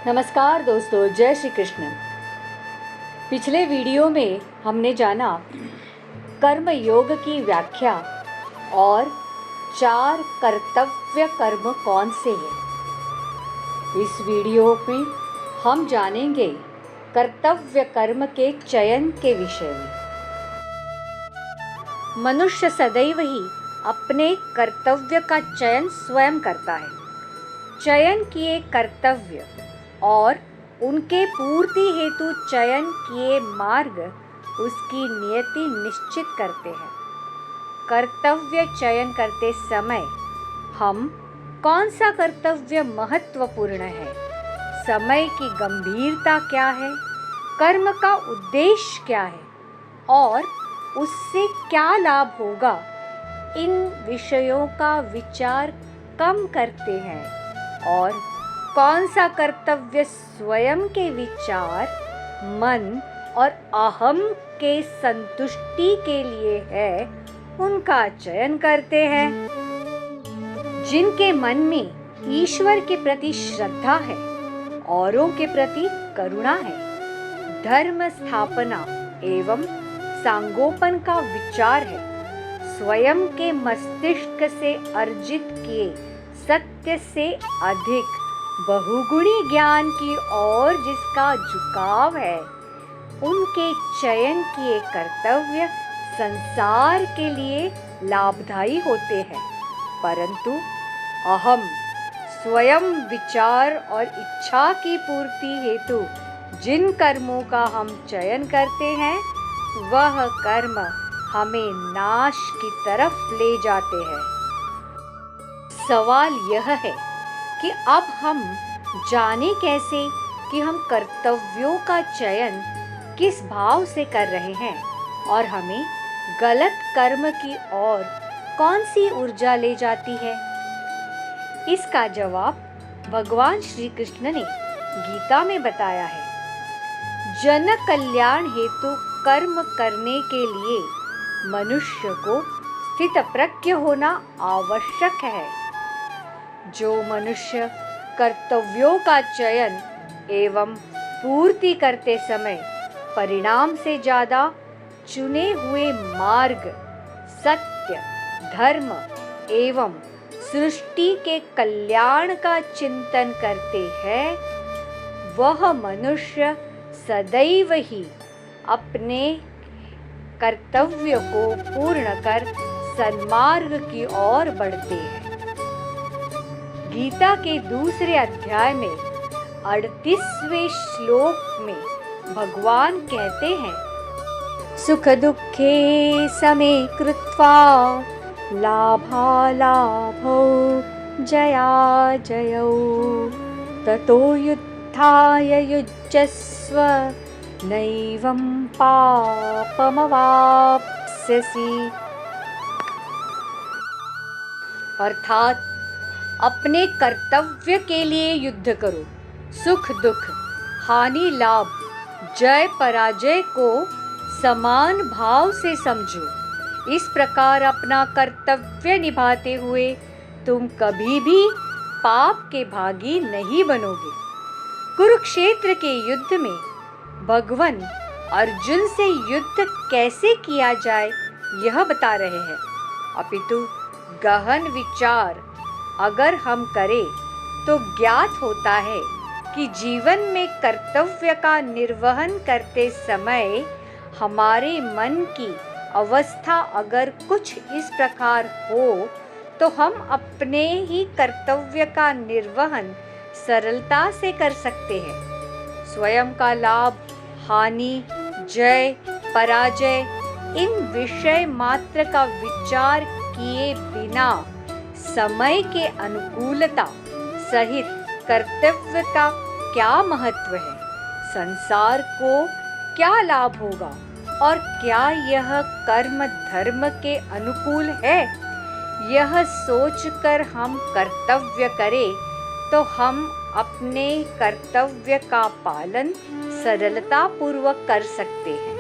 नमस्कार दोस्तों, जय श्री कृष्ण। पिछले वीडियो में हमने जाना कर्म योग की व्याख्या और 4 कर्तव्य कर्म कौन से हैं। इस वीडियो में हम जानेंगे कर्तव्य कर्म के चयन के विषय में। मनुष्य सदैव ही अपने कर्तव्य का चयन स्वयं करता है। चयन किए कर्तव्य और उनके पूर्ति हेतु चयन किए मार्ग उसकी नियति निश्चित करते हैं। कर्तव्य चयन करते समय हम कौन सा कर्तव्य महत्वपूर्ण है, समय की गंभीरता क्या है, कर्म का उद्देश्य क्या है और उससे क्या लाभ होगा, इन विषयों का विचार कम करते हैं। और कौन सा कर्तव्य स्वयं के विचार, मन और अहम के संतुष्टि के लिए है, उनका चयन करते हैं। जिनके मन में ईश्वर के प्रति श्रद्धा है, औरों के प्रति करुणा है, धर्म स्थापना एवं सांगोपन का विचार है, स्वयं के मस्तिष्क से अर्जित किए सत्य से अधिक बहुगुणी ज्ञान की ओर जिसका झुकाव है, उनके चयन किए कर्तव्य संसार के लिए लाभदायी होते हैं। परंतु अहम, स्वयं विचार और इच्छा की पूर्ति हेतु जिन कर्मों का हम चयन करते हैं, वह कर्म हमें नाश की तरफ ले जाते हैं। सवाल यह है कि अब हम जाने कैसे कि हम कर्तव्यों का चयन किस भाव से कर रहे हैं और हमें गलत कर्म की ओर कौन सी ऊर्जा ले जाती है। इसका जवाब भगवान श्री कृष्ण ने गीता में बताया है। जन कल्याण हेतु कर्म करने के लिए मनुष्य को स्थितप्रज्ञ होना आवश्यक है। जो मनुष्य कर्तव्यों का चयन एवं पूर्ति करते समय परिणाम से ज्यादा चुने हुए मार्ग, सत्य, धर्म एवं सृष्टि के कल्याण का चिंतन करते हैं, वह मनुष्य सदैव ही अपने कर्तव्य को पूर्ण कर सन्मार्ग की ओर बढ़ते हैं। गीता के दूसरे अध्याय में 38वें श्लोक में भगवान कहते हैं, सुख दुखे समे कृत्वा लाभालाभौ जया जयौ ततो युद्धाय युज्यस्व नैवं पापमवाप्स्यसि। अर्थात अपने कर्तव्य के लिए युद्ध करो। सुख दुख, हानि लाभ, जय पराजय को समान भाव से समझो। इस प्रकार अपना कर्तव्य निभाते हुए तुम कभी भी पाप के भागी नहीं बनोगे। कुरुक्षेत्र के युद्ध में भगवान अर्जुन से युद्ध कैसे किया जाए यह बता रहे हैं। अपितु गहन विचार अगर हम करें तो ज्ञात होता है कि जीवन में कर्तव्य का निर्वहन करते समय हमारे मन की अवस्था अगर कुछ इस प्रकार हो तो हम अपने ही कर्तव्य का निर्वहन सरलता से कर सकते हैं। स्वयं का लाभ, हानि, जय, पराजय इन विषय मात्र का विचार किए बिना समय के अनुकूलता सहित कर्तव्य का क्या महत्व है, संसार को क्या लाभ होगा और क्या यह कर्म धर्म के अनुकूल है, यह सोचकर हम कर्तव्य करें तो हम अपने कर्तव्य का पालन सरलता पूर्वक कर सकते हैं।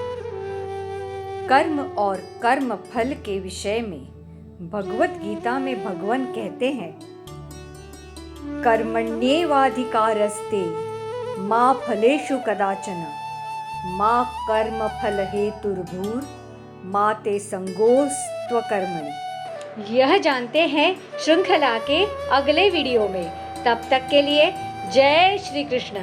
कर्म और कर्म फल के विषय में भगवत गीता में भगवान कहते हैं, कर्मण्येवाधिकारस्ते मा फलेषु कदाचन मा कर्म फल हेतुर्भूर मा ते संगोस्त्वकर्मणि। यह जानते हैं श्रृंखला के अगले वीडियो में। तब तक के लिए जय श्री कृष्ण।